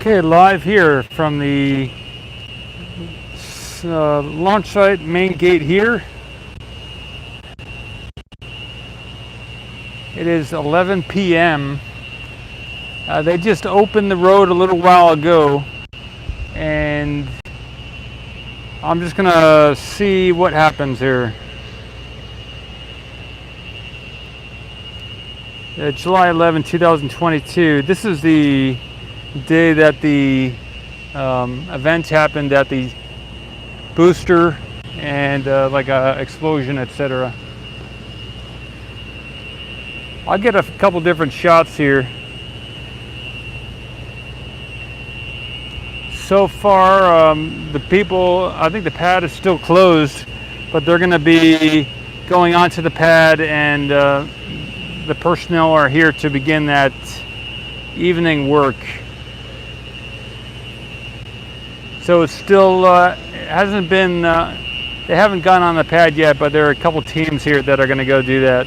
Okay, live here from the launch site main gate here. It is 11 p.m. They just opened the road a little while ago, and I'm just gonna see what happens here. July 11, 2022. This is the day that the event happened at the booster and like a explosion, etc. I'll get a couple different shots here. So far, the people, I think the pad is still closed, but they're going to be going onto the pad, and the personnel are here to begin that evening work. So it's still, it hasn't been, they haven't gone on the pad yet, but there are a couple teams here that are going to go do that.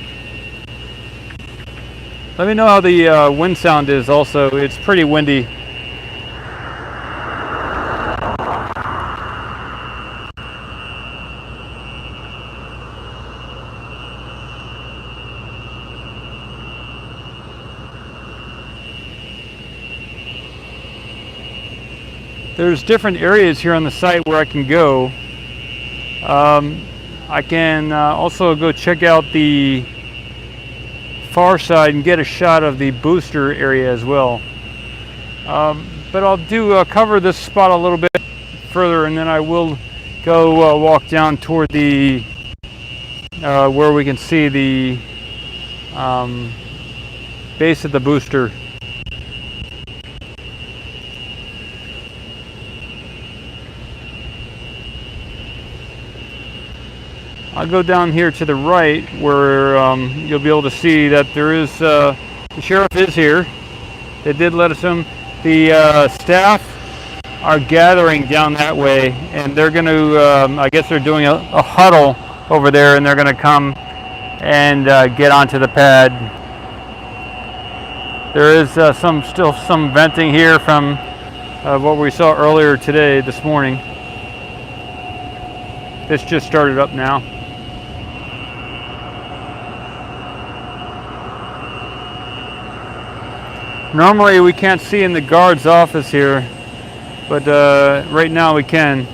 Let me know how the wind sound is also. It's pretty windy. There's different areas here on the site where I can go. I can also go check out the far side and get a shot of the booster area as well. But I'll cover this spot a little bit further, and then I will go walk down toward the where we can see the base of the booster. I'll go down here to the right where you'll be able to see that there is, the sheriff is here. They did let us in. The staff are gathering down that way, and they're going to, I guess they're doing a huddle over there, and they're going to come and get onto the pad. There is still some venting here from what we saw earlier today, this morning. This just started up now. Normally we can't see in the guard's office here, but right now we can.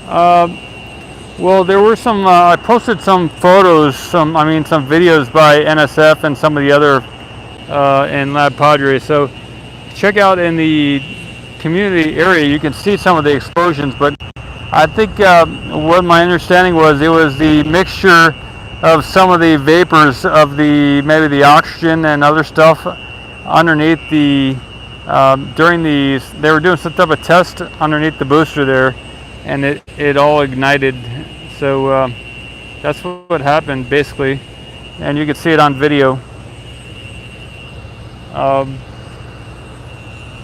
Well, there were some, I posted some photos, some videos by NSF and some of the other in Lab Padre. So check out in the community area, you can see some of the explosions, but I think what my understanding was, it was the mixture of some of the vapors of maybe the oxygen and other stuff underneath the they were doing some type of test underneath the booster there, and it all ignited. So that's what happened basically, and you can see it on video.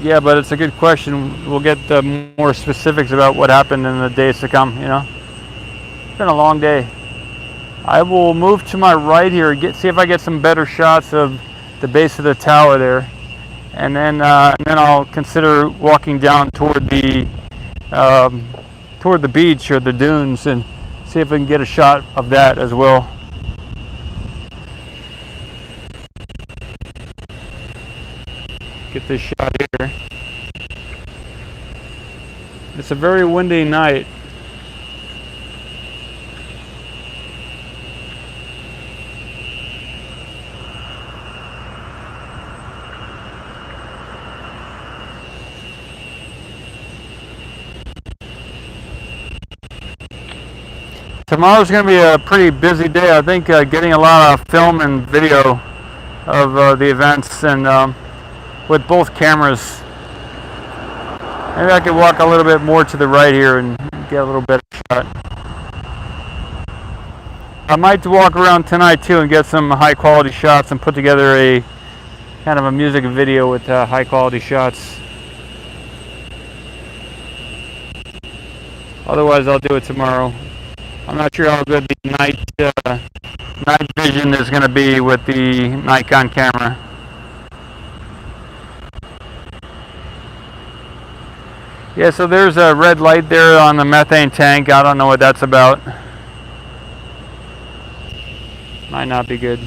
Yeah, but it's a good question. We'll get more specifics about what happened in the days to come. You know, it's been a long day. I will move to my right here, see if I get some better shots of the base of the tower there, and then I'll consider walking down toward the beach or the dunes and see if I can get a shot of that as well. Get this shot here. It's a very windy night. Tomorrow's going to be a pretty busy day. I think getting a lot of film and video of the events, and with both cameras. Maybe I could walk a little bit more to the right here and get a little better shot. I might walk around tonight too and get some high quality shots and put together a kind of a music video with high quality shots. Otherwise I'll do it tomorrow. I'm not sure how good the night vision is going to be with the Nikon camera. Yeah, so there's a red light there on the methane tank. I don't know what that's about. Might not be good.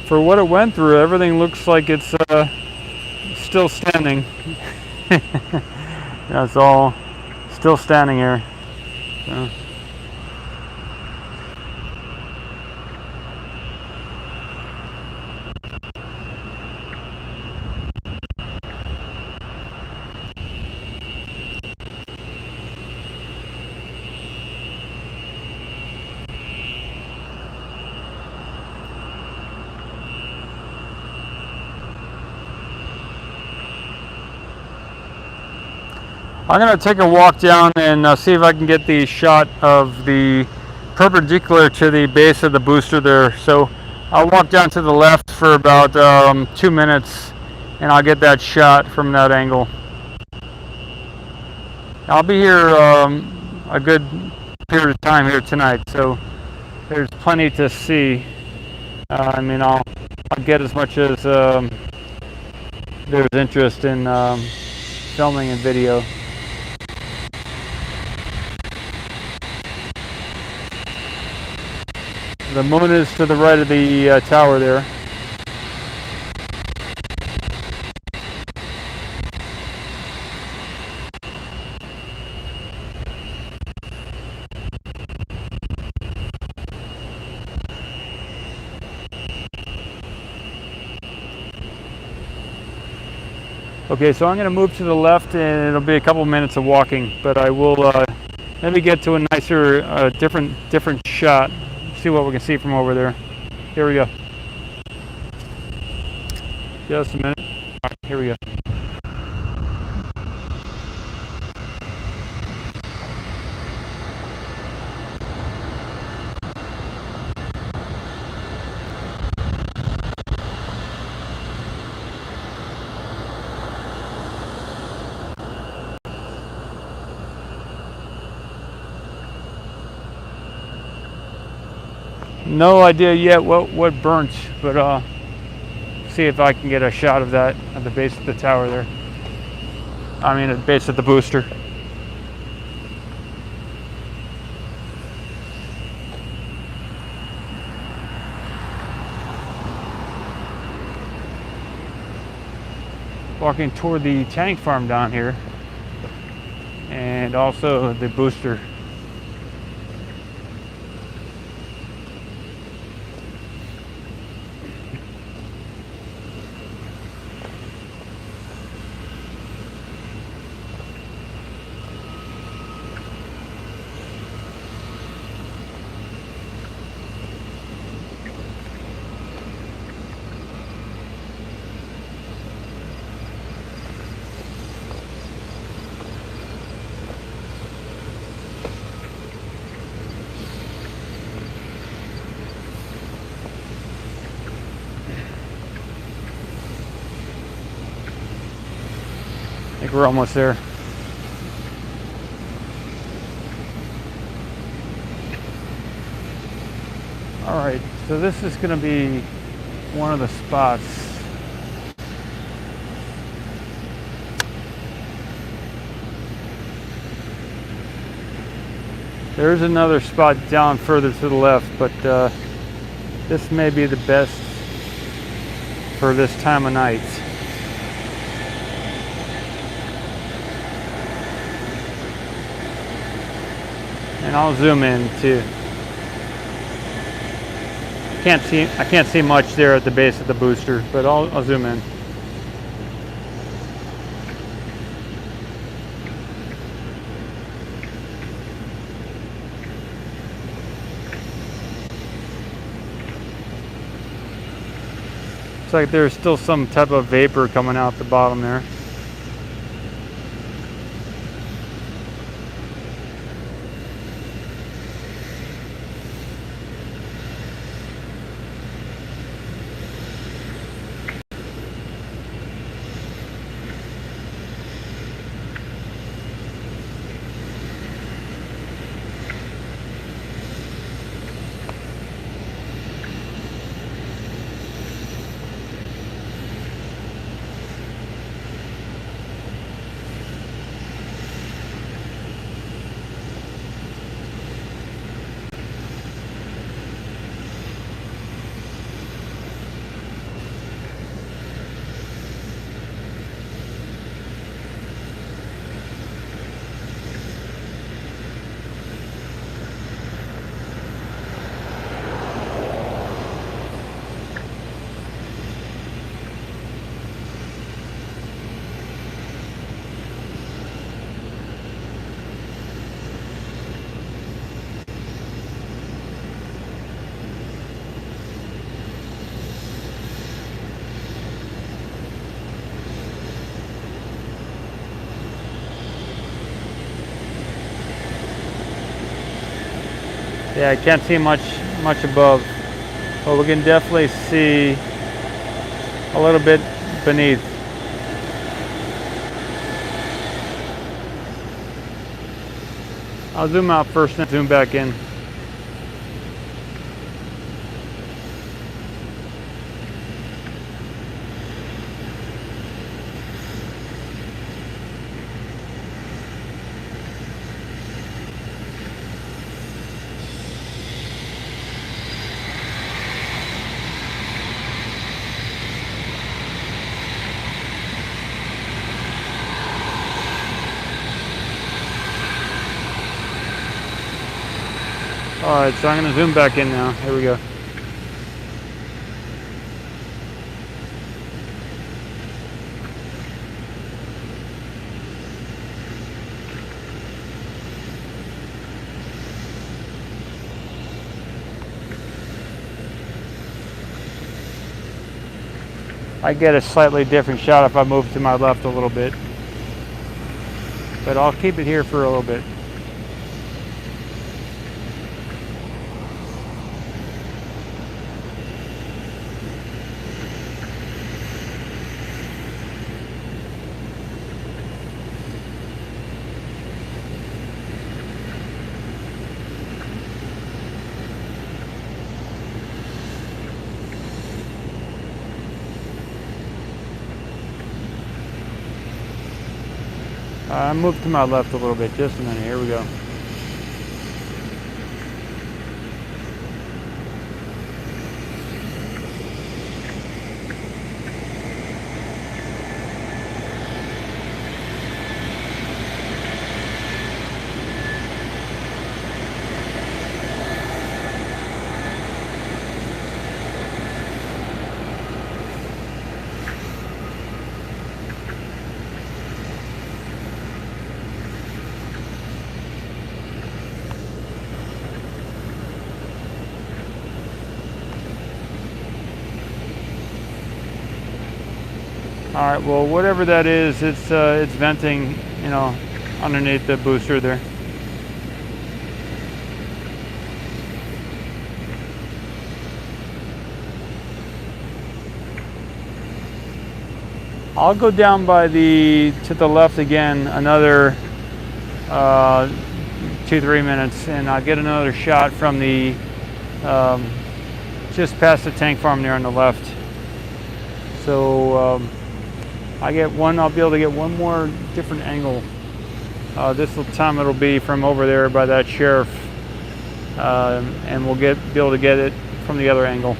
For what it went through, everything looks like it's still standing. That's all still standing here. So. I'm going to take a walk down and see if I can get the shot of the perpendicular to the base of the booster there. So I'll walk down to the left for about 2 minutes and I'll get that shot from that angle. I'll be here a good period of time here tonight, so there's plenty to see. I mean, I'll get as much as there's interest in filming and video. The moon is to the right of the tower there. Okay, so I'm going to move to the left and it'll be a couple minutes of walking, but I will maybe get to a nicer, different shot. See what we can see from over there. Here we go. Just a minute. All right, here we go. No idea yet what burnt, but see if I can get a shot of that at the base of the tower there. I mean, at the base of the booster. Walking toward the tank farm down here, and also the booster. I think we're almost there. All right, so this is going to be one of the spots. There's another spot down further to the left, but this may be the best for this time of night. And I'll zoom in too. I can't see much there at the base of the booster, but I'll zoom in. Looks like there's still some type of vapor coming out the bottom there. Yeah, I can't see much above, but we can definitely see a little bit beneath. I'll zoom out first and zoom back in. Alright, so I'm going to zoom back in now. Here we go. I get a slightly different shot if I move to my left a little bit, but I'll keep it here for a little bit. I moved to my left a little bit, just a minute, here we go. All right, well, whatever that is, it's venting, you know, underneath the booster there. I'll go down by to the left again, another 2-3 minutes, and I'll get another shot from the just past the tank farm there on the left. So I'll be able to get one more different angle. This time it'll be from over there by that sheriff, and we'll be able to get it from the other angle.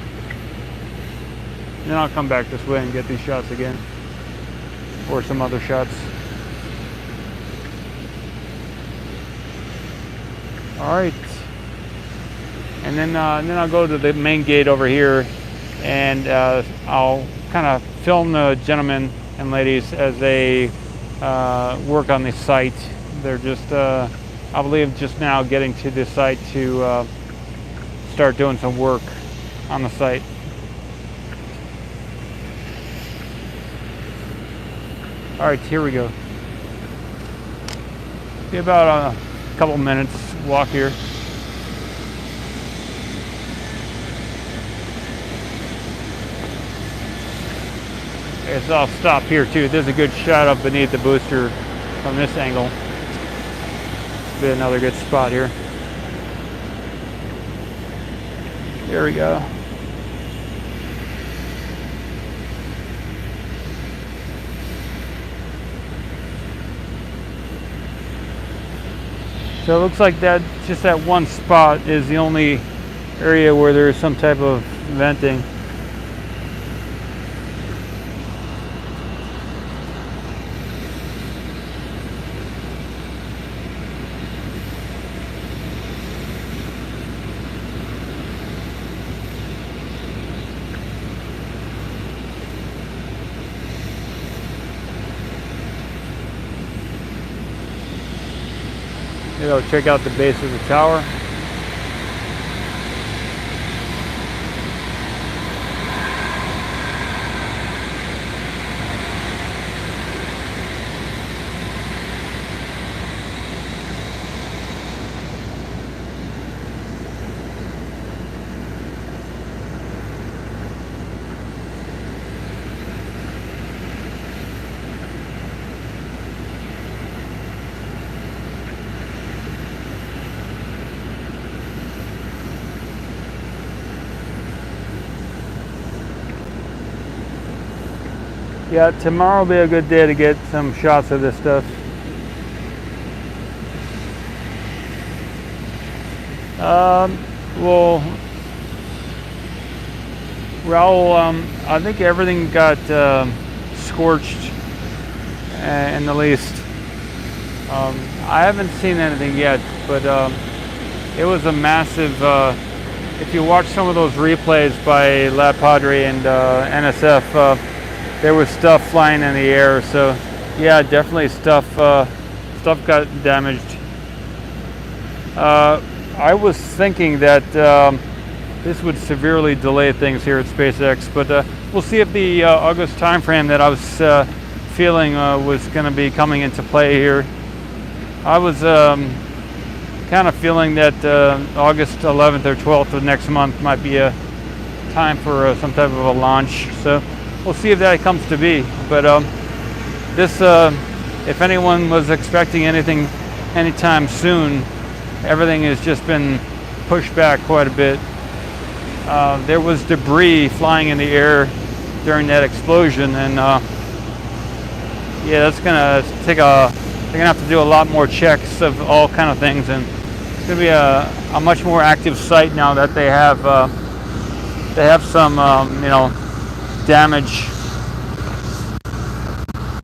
And then I'll come back this way and get these shots again, or some other shots. All right, and then I'll go to the main gate over here, and I'll kind of film the gentlemen and ladies as they work on the site. They're just, I believe, just now getting to the site to start doing some work on the site. All right, here we go. Be about a couple minutes walk here. Okay, so I'll stop here too. There's a good shot up beneath the booster from this angle. Be another good spot here. Here we go. So it looks like just that one spot is the only area where there's some type of venting. Go check out the base of the tower. Yeah, tomorrow will be a good day to get some shots of this stuff. Well, Raul, I think everything got scorched in the least. I haven't seen anything yet, but it was a massive. If you watch some of those replays by Lab Padre and NSF, there was stuff flying in the air. So, yeah, definitely stuff got damaged. I was thinking that this would severely delay things here at SpaceX, but we'll see if the August timeframe that I was feeling was going to be coming into play here. I was kind of feeling that August 11th or 12th of next month might be a time for some type of a launch. So we'll see if that comes to be. But this, if anyone was expecting anything anytime soon, everything has just been pushed back quite a bit. There was debris flying in the air during that explosion, and yeah, that's gonna take they're gonna have to do a lot more checks of all kind of things, and it's gonna be a much more active site now that they have some you know, damage.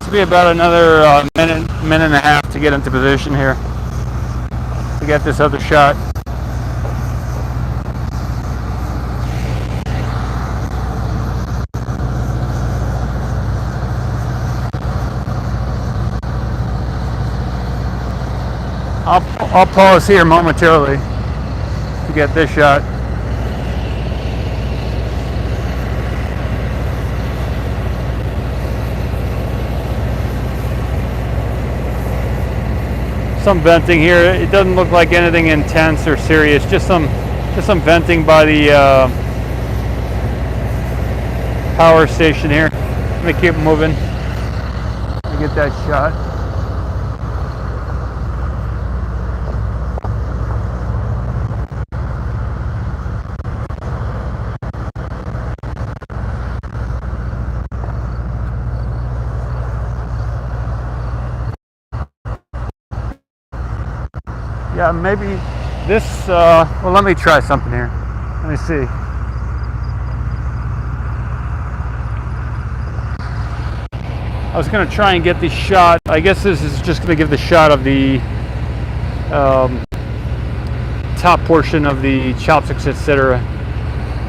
It'll be about another minute and a half to get into position here to get this other shot. I'll pause here momentarily to get this shot. Some venting here. It doesn't look like anything intense or serious. Just some venting by the power station here. Let me keep moving to get that shot. Yeah, maybe this, well, let me try something here. Let me see. I was going to try and get the shot. I guess this is just going to give the shot of the top portion of the chopsticks, etc.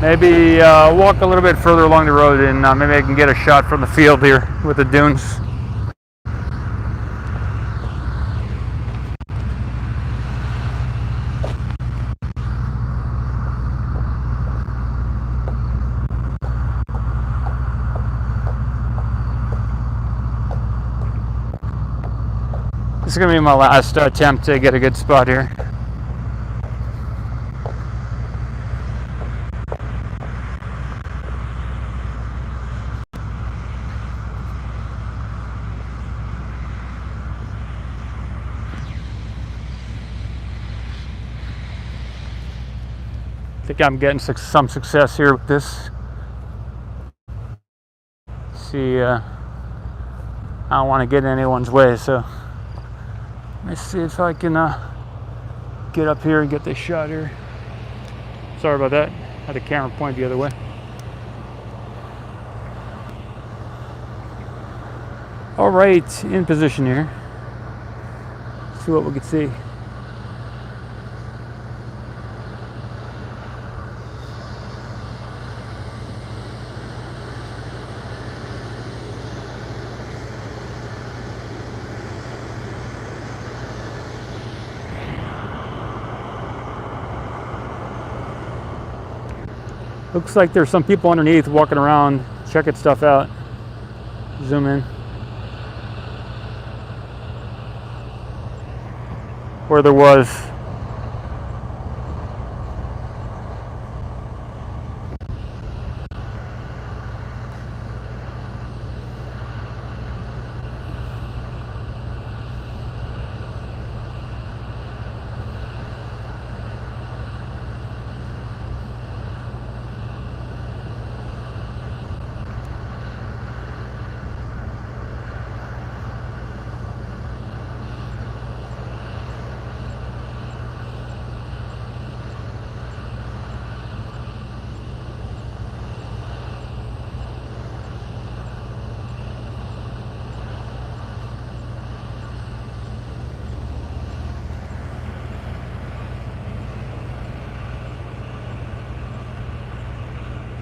Maybe walk a little bit further along the road, and maybe I can get a shot from the field here with the dunes. This is going to be my last attempt to get a good spot here. I think I'm getting some success here with this. See, I don't want to get in anyone's way, so let me see if I can get up here and get this shot here. Sorry about that. I had the camera point the other way. All right, in position here. Let's see what we can see. Looks like there's some people underneath walking around, checking stuff out. Zoom in. Where there was.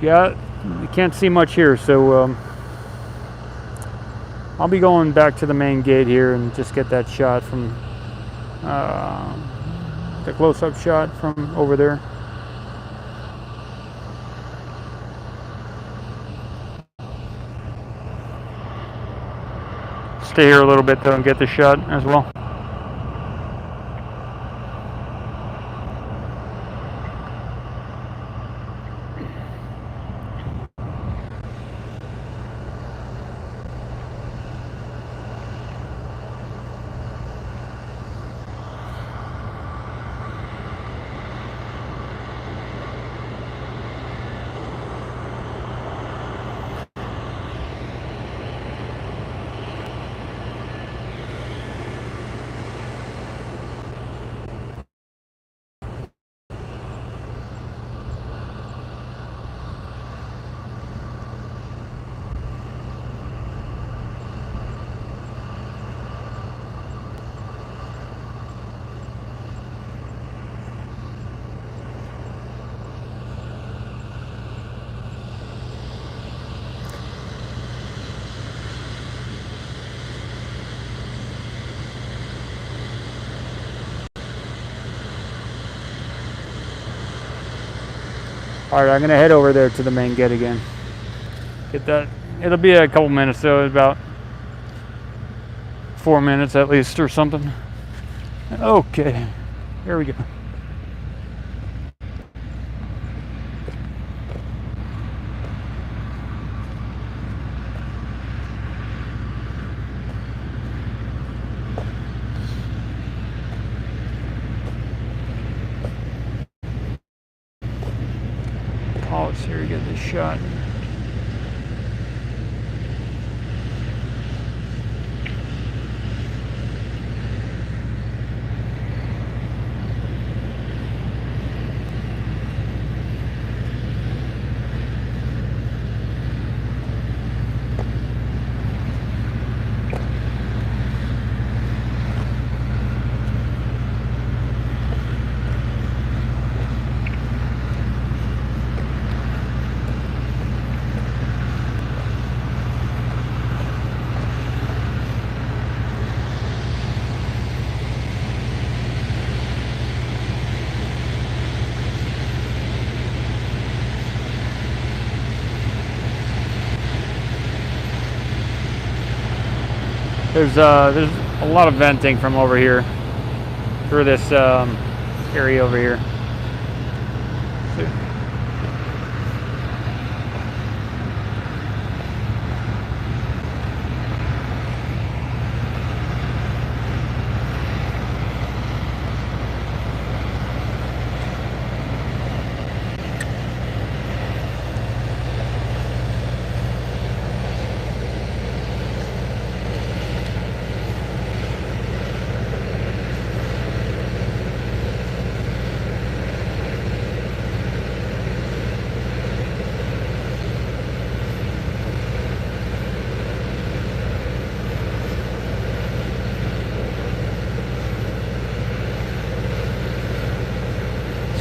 Yeah, you can't see much here, so I'll be going back to the main gate here and just get that shot from the close-up shot from over there. Stay here a little bit though and get the shot as well. Alright, I'm going to head over there to the main gate again. Get that. It'll be a couple minutes though, about 4 minutes at least or something. Okay, here we go. Pause here to get this shot. There's a lot of venting from over here through this area over here.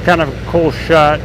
Kind of a cool shot.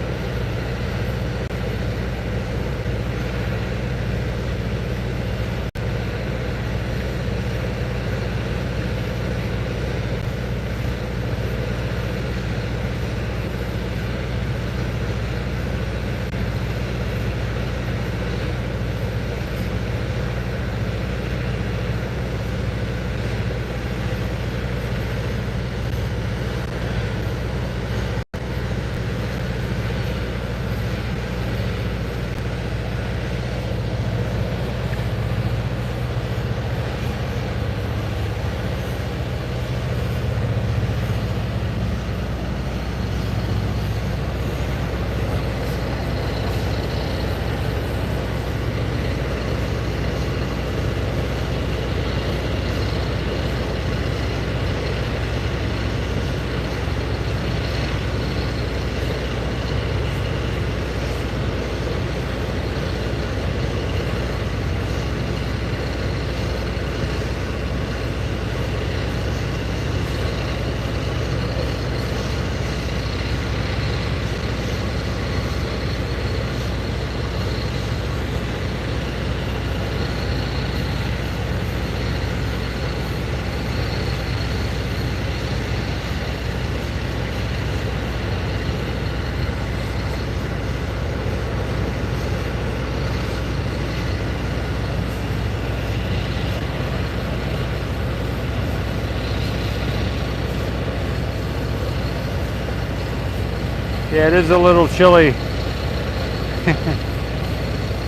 Yeah, it is a little chilly.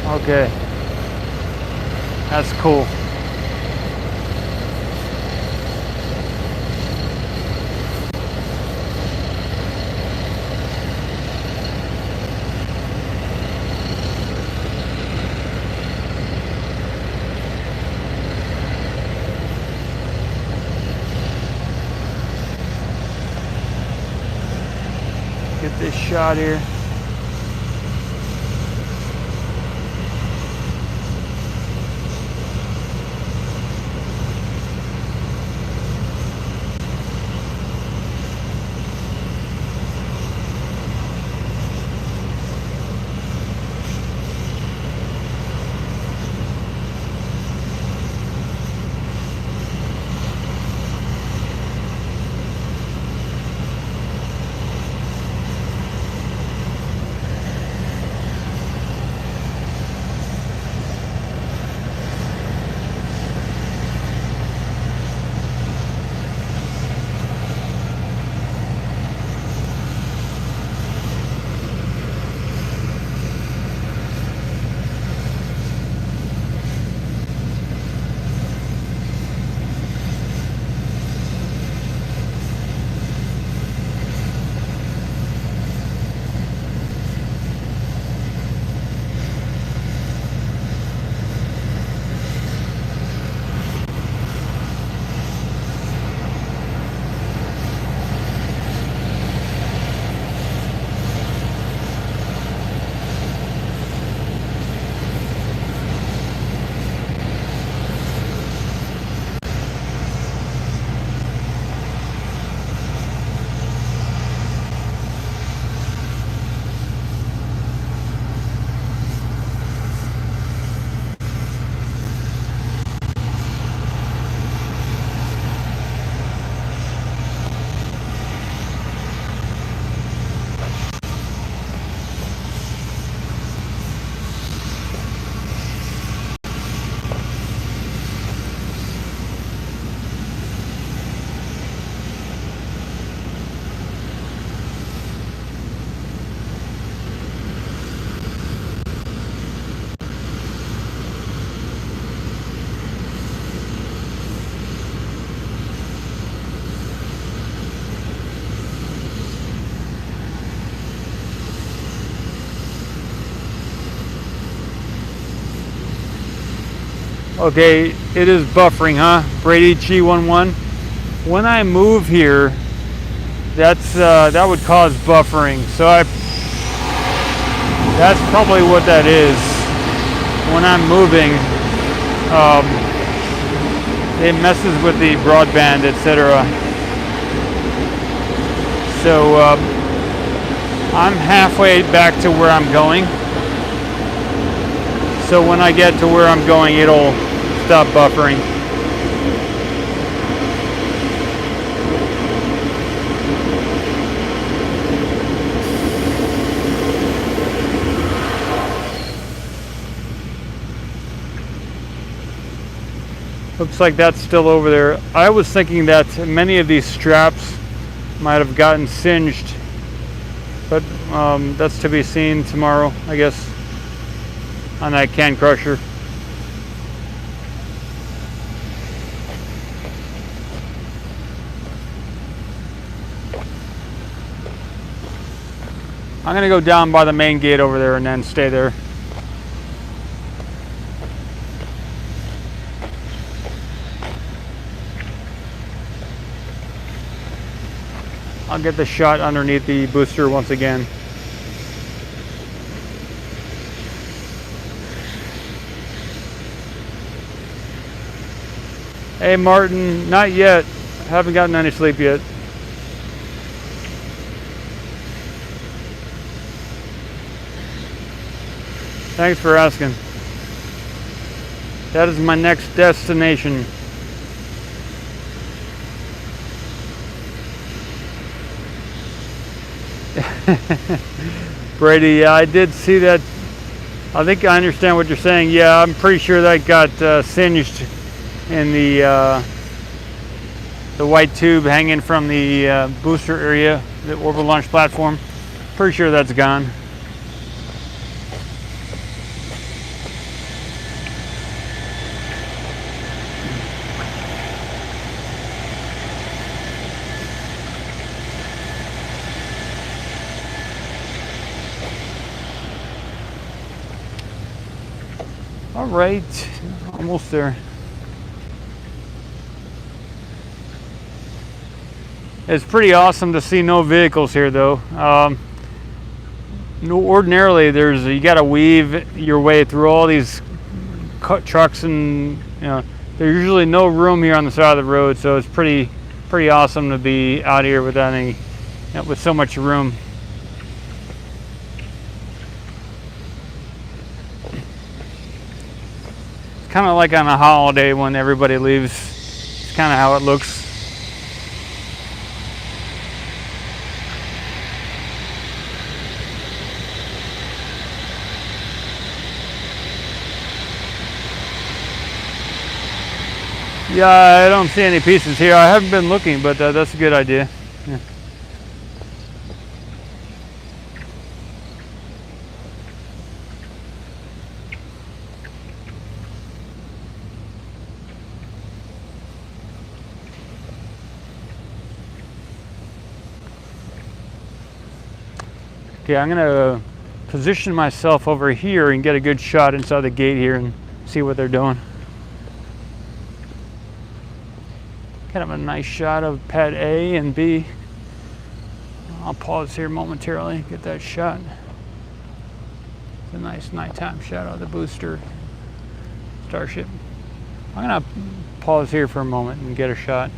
Okay. That's cool. Get this shot here. Okay, it is buffering, huh? Brady G11. When I move here, that would cause buffering. So that's probably what that is. When I'm moving, it messes with the broadband, etc. So I'm halfway back to where I'm going. So when I get to where I'm going, it'll stop buffering. Looks like that's still over there. I was thinking that many of these straps might have gotten singed, but that's to be seen tomorrow, I guess, on that can crusher. I'm gonna go down by the main gate over there and then stay there. I'll get the shot underneath the booster once again. Hey Martin, not yet. Haven't gotten any sleep yet. Thanks for asking. That is my next destination. Brady, yeah, I did see that. I think I understand what you're saying. Yeah, I'm pretty sure that got singed in the white tube hanging from the booster area, the orbital launch platform. Pretty sure that's gone. All right, almost there. It's pretty awesome to see no vehicles here, though. Ordinarily, you got to weave your way through all these trucks, and there's usually no room here on the side of the road. So it's pretty awesome to be out here without with so much room. Kind of like on a holiday when everybody leaves. It's kind of how it looks. Yeah, I don't see any pieces here. I haven't been looking, but that's a good idea. Yeah. Okay, I'm gonna position myself over here and get a good shot inside the gate here and see what they're doing. Kind of a nice shot of pad A and B. I'll pause here momentarily, get that shot. It's a nice nighttime shot of the booster Starship. I'm gonna pause here for a moment and get a shot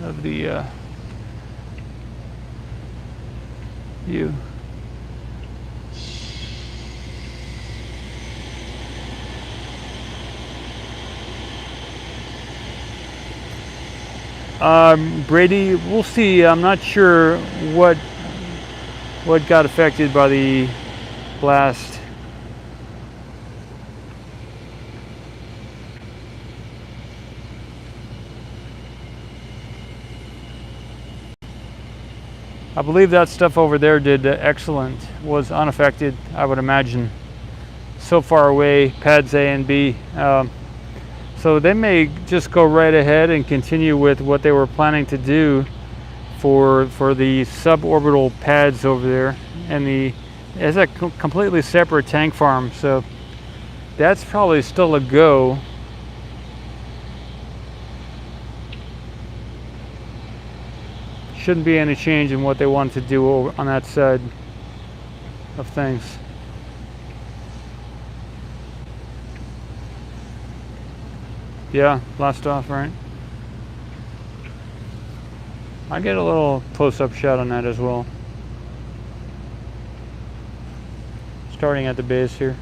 of the view. Brady, we'll see. I'm not sure what got affected by the blast. I believe that stuff over there did excellent, was unaffected, I would imagine. So far away, pads A and B. So they may just go right ahead and continue with what they were planning to do for the suborbital pads over there. And it's a completely separate tank farm, so that's probably still a go. Shouldn't be any change in what they want to do on that side of things. Yeah, blast off, right? I get a little close-up shot on that as well. Starting at the base here.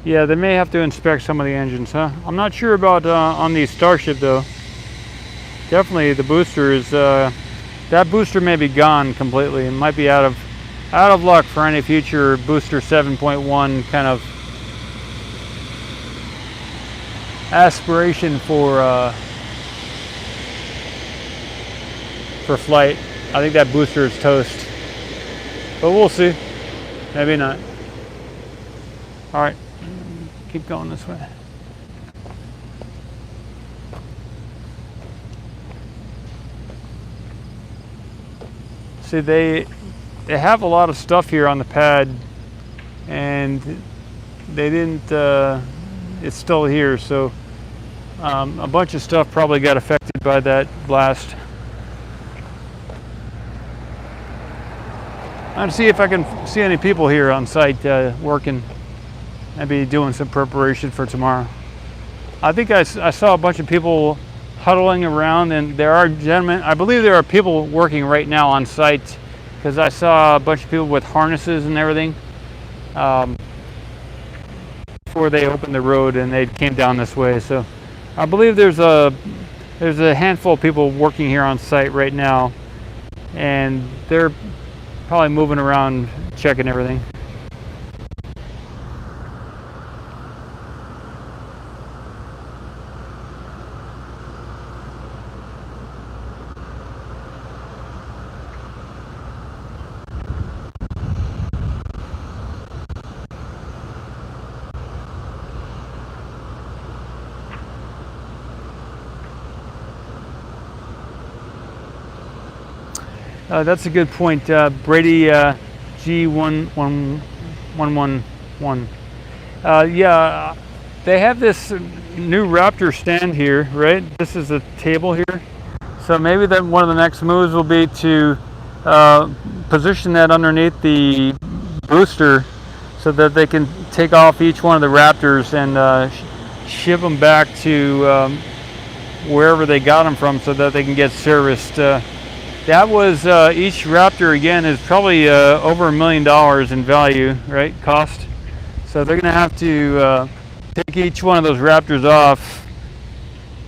Yeah, they may have to inspect some of the engines, huh? I'm not sure about on the Starship though. Definitely the booster is that booster may be gone completely. It might be out of luck for any future booster 7.1 kind of aspiration for flight. I think that booster is toast, but we'll see. Maybe not. All right. Keep going this way. See, they have a lot of stuff here on the pad, and they didn't. It's still here, so a bunch of stuff probably got affected by that blast. I'm gonna see if I can see any people here on site working. Maybe doing some preparation for tomorrow. I think I saw a bunch of people huddling around, and there are gentlemen, I believe there are people working right now on site, because I saw a bunch of people with harnesses and everything before they opened the road and they came down this way. So I believe there's a handful of people working here on site right now, and they're probably moving around checking everything. That's a good point, Brady G11111. Yeah, they have this new Raptor stand here, right? This is a table here. So maybe that one of the next moves will be to position that underneath the booster so that they can take off each one of the Raptors and ship them back to wherever they got them from so that they can get serviced. That was each Raptor again is probably over $1 million in value, right? Cost. So they're going to have to take each one of those Raptors off.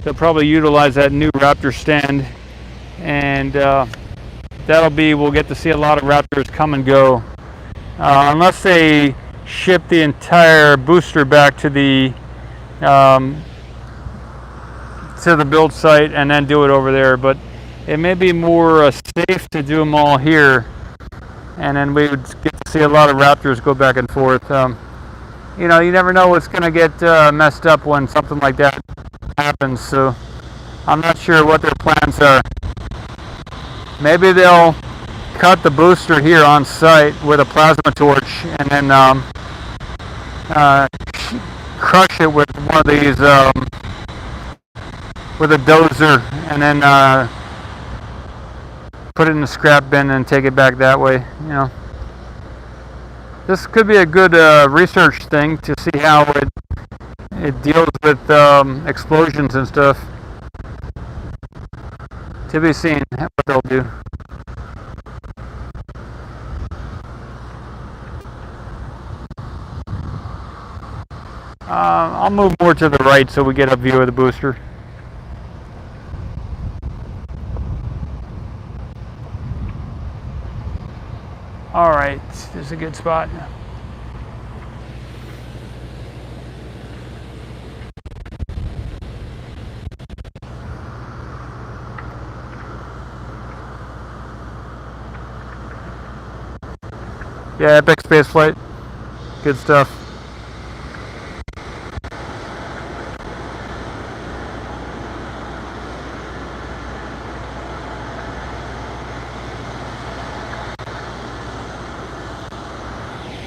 They'll probably utilize that new Raptor stand, and that'll be, we'll get to see a lot of Raptors come and go, unless they ship the entire booster back to the build site and then do it over there. But it may be more safe to do them all here, and then we would get to see a lot of Raptors go back and forth. You know, you never know what's going to get messed up when something like that happens, so I'm not sure what their plans are. Maybe they'll cut the booster here on site with a plasma torch and then crush it with one of these, with a dozer, and then put it in the scrap bin and take it back that way. You know, this could be a good research thing to see how it deals with explosions and stuff. To be seen what they'll do. I'll move more to the right so we get a view of the booster. All right, this is a good spot. Yeah, epic space flight. Good stuff.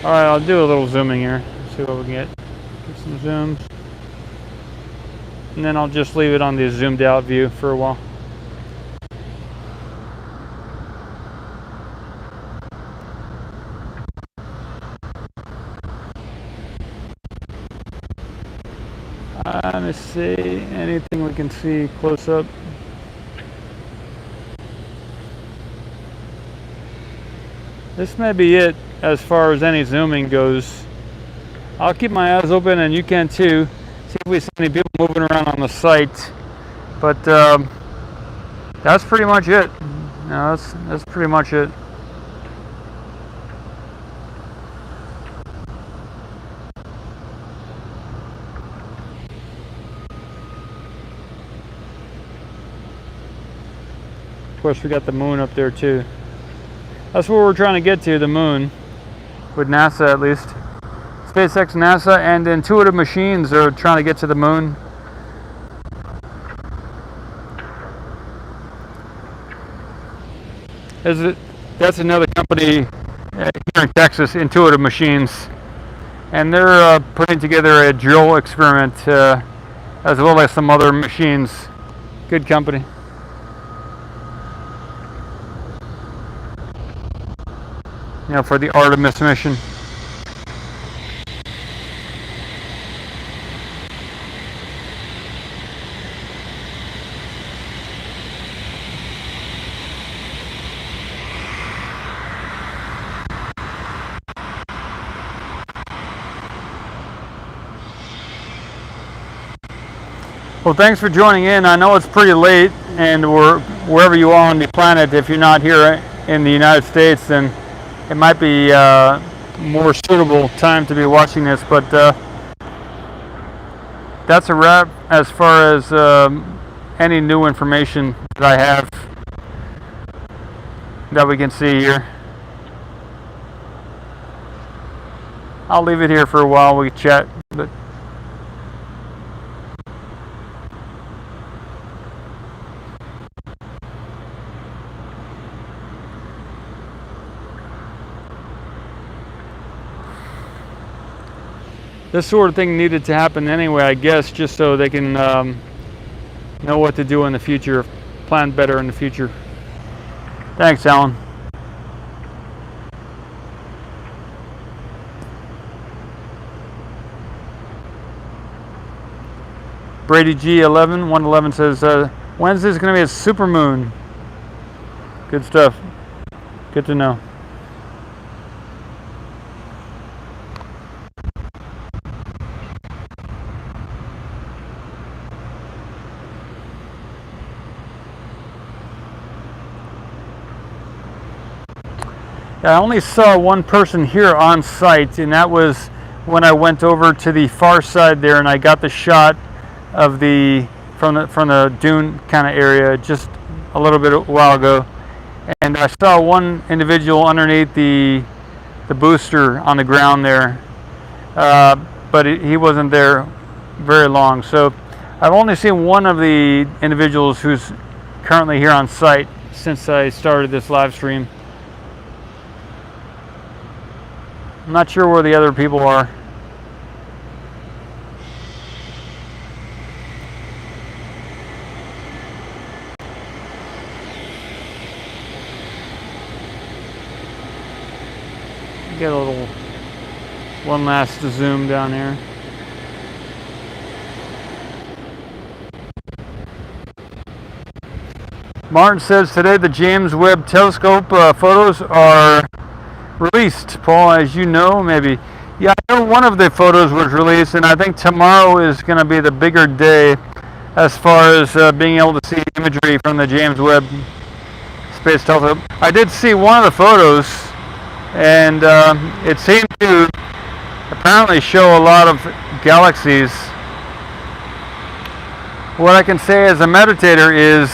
Alright, I'll do a little zooming here. See what we can get. Get some zooms. And then I'll just leave it on the zoomed out view for a while. Let me see, anything we can see close up. This may be it as far as any zooming goes. I'll keep my eyes open, and you can too. See if we see any people moving around on the site. But that's pretty much it. No, that's pretty much it. Of course, we got the moon up there too. That's where we're trying to get to, the moon, with NASA at least. SpaceX, NASA, and Intuitive Machines are trying to get to the moon. That's another company here in Texas, Intuitive Machines, and they're putting together a drill experiment as well as some other machines. Good company. You know, for the Artemis mission. Well, thanks for joining in. I know it's pretty late, and wherever you are on the planet, if you're not here in the United States, then it might be more suitable time to be watching this. But that's a wrap as far as any new information that I have that we can see here. I'll leave it here for a while. We chat, but this sort of thing needed to happen anyway, I guess, just so they can know what to do in the future, plan better in the future. Thanks, Alan. Brady G11 111 says Wednesday's going to be a supermoon. Good stuff. Good to know. I only saw one person here on site, and that was when I went over to the far side there, and I got the shot of from the dune kind of area just a little bit a while ago, and I saw one individual underneath the booster on the ground there, but he wasn't there very long. So I've only seen one of the individuals who's currently here on site since I started this live stream. I'm not sure where the other people are. Get a little one last zoom down here. Martin says today the James Webb Telescope photos are released. Paul, as you know, maybe. Yeah, I know one of the photos was released, and I think tomorrow is going to be the bigger day as far as being able to see imagery from the James Webb Space Telescope. I did see one of the photos, and it seemed to apparently show a lot of galaxies. What I can say as a meditator is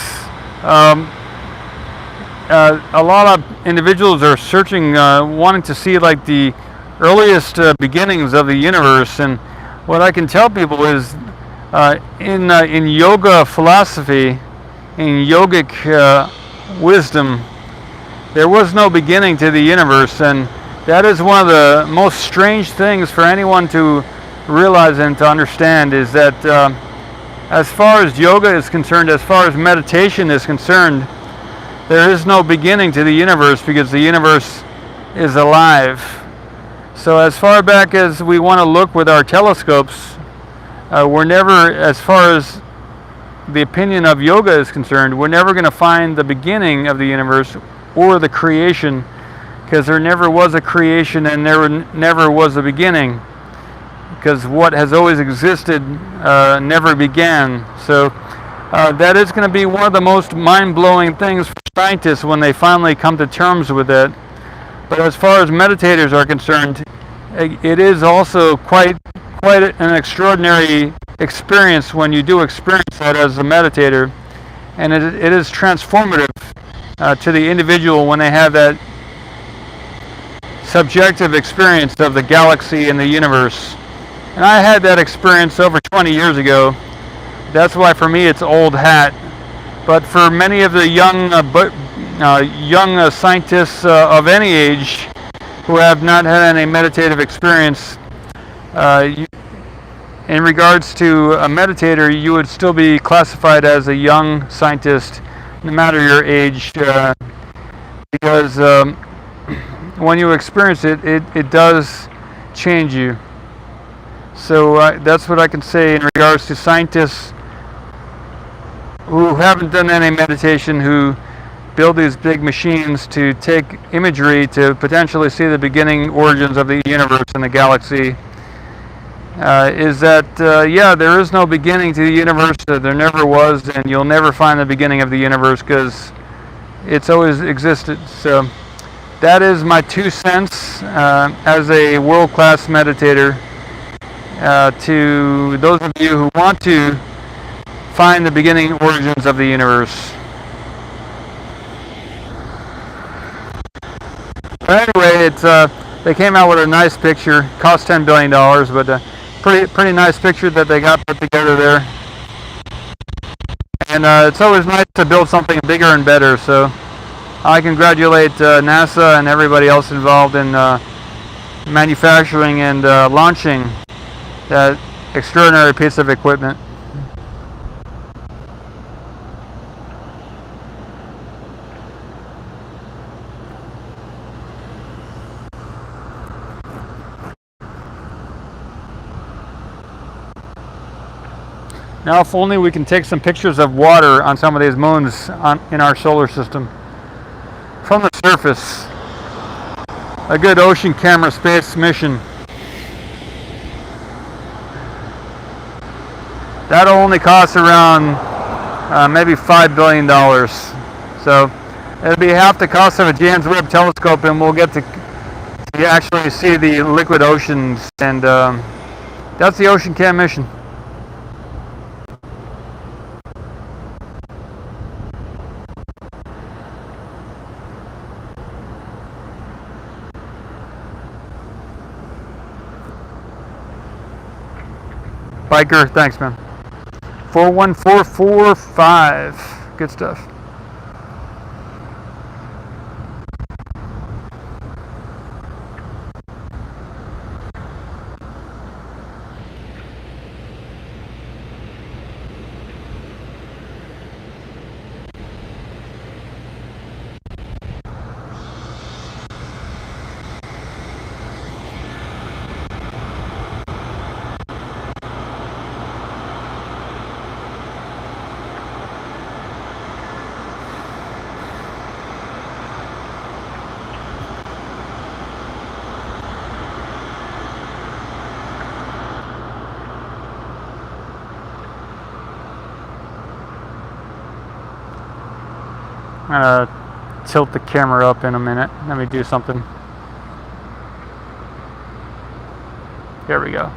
a lot of individuals are searching, wanting to see like the earliest beginnings of the universe. And what I can tell people is in yoga philosophy, in yogic wisdom, there was no beginning to the universe, and that is one of the most strange things for anyone to realize and to understand, is that as far as yoga is concerned, as far as meditation is concerned, there is no beginning to the universe because the universe is alive. So as far back as we want to look with our telescopes, we're never, as far as the opinion of yoga is concerned, we're never going to find the beginning of the universe or the creation, because there never was a creation and there never was a beginning, because what has always existed never began. So that is going to be one of the most mind-blowing things for scientists when they finally come to terms with it. But as far as meditators are concerned, it is also quite an extraordinary experience when you do experience that as a meditator, and it is transformative to the individual when they have that subjective experience of the galaxy and the universe. And I had that experience over 20 years ago. That's why for me it's old hat. But for many of the young scientists of any age who have not had any meditative experience, in regards to a meditator, you would still be classified as a young scientist, no matter your age, because when you experience it, it does change you. So that's what I can say in regards to scientists who haven't done any meditation, who build these big machines to take imagery to potentially see the beginning origins of the universe and the galaxy. is that, yeah, there is no beginning to the universe. There never was, and you'll never find the beginning of the universe because it's always existed. So that is my 2 cents as a world-class meditator to those of you who want to find the beginning origins of the universe. But anyway, they came out with a nice picture. Cost $10 billion, but pretty nice picture that they got put together there. And it's always nice to build something bigger and better. So I congratulate NASA and everybody else involved in manufacturing and launching that extraordinary piece of equipment. Now, if only we can take some pictures of water on some of these moons in our solar system from the surface. A good ocean camera space mission. That'll only cost around maybe $5 billion. So it'll be half the cost of a James Webb telescope, and we'll get to actually see the liquid oceans. And that's the Ocean Cam mission. Biker, thanks, man. 41445. Good stuff. I'm gonna tilt the camera up in a minute. Let me do something. Here we go.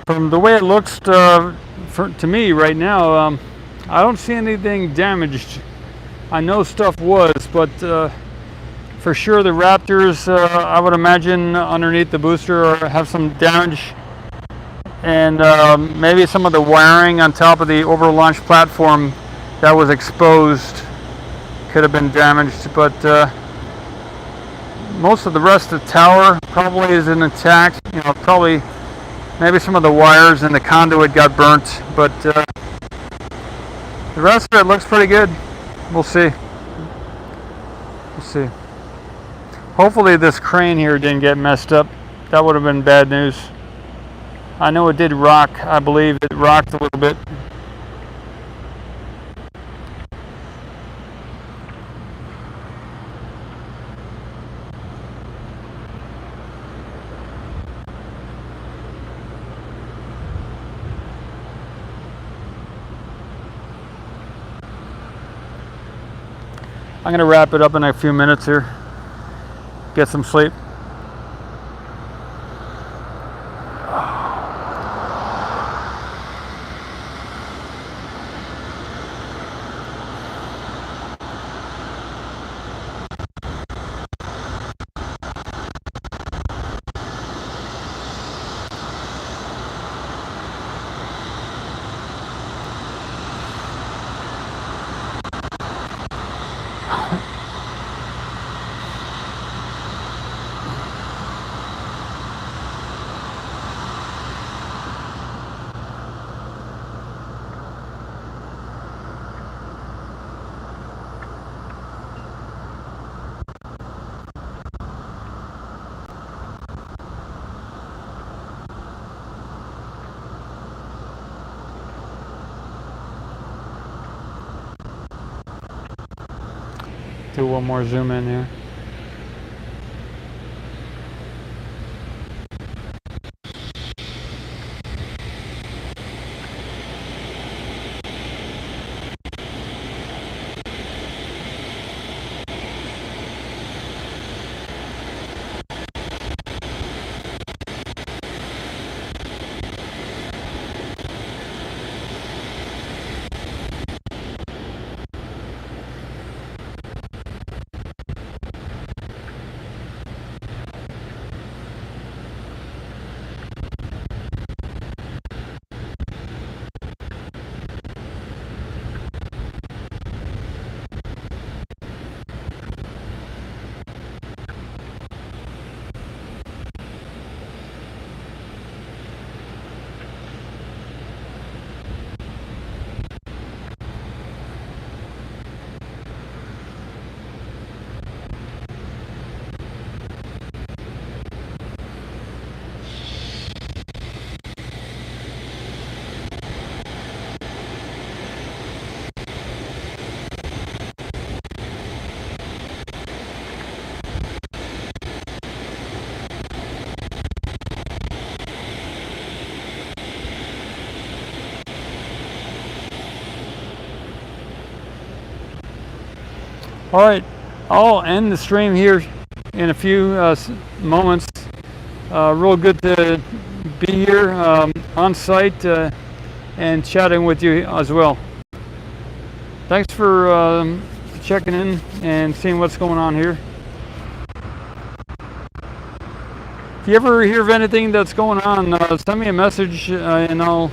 From the way it looks to me right now, I don't see anything damaged. I know stuff was, but For sure, the Raptors, I would imagine, underneath the booster have some damage, and maybe some of the wiring on top of the over-launch platform that was exposed could have been damaged, but most of the rest of the tower probably is intact. You know, probably maybe some of the wires and the conduit got burnt, but the rest of it looks pretty good. We'll see. We'll see. Hopefully this crane here didn't get messed up. That would have been bad news. I know it did rock. I believe it rocked a little bit. I'm going to wrap it up in a few minutes here. Get some sleep. Do one more zoom in here. All right, I'll end the stream here in a few moments. Real good to be here on site and chatting with you as well. Thanks for checking in and seeing what's going on here. If you ever hear of anything that's going on, send me a message and I'd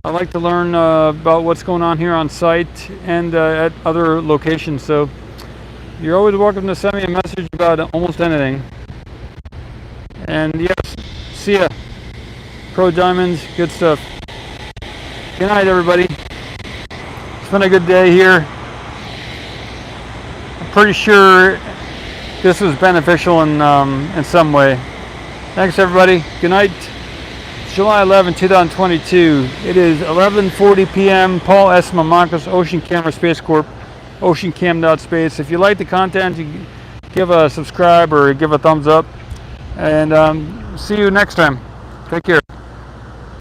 like to learn about what's going on here on site and at other locations. So you're always welcome to send me a message about almost anything. And yes, see ya. Pro Diamonds, good stuff. Good night, everybody. It's been a good day here. I'm pretty sure this was beneficial in some way. Thanks, everybody. Good night. It's July 11, 2022. It is 11:40 p.m. Paul S. Mamakos, Ocean Camera Space Corp. oceancam.space. If you like the content, you give a subscribe or give a thumbs up. And see you next time. Take care.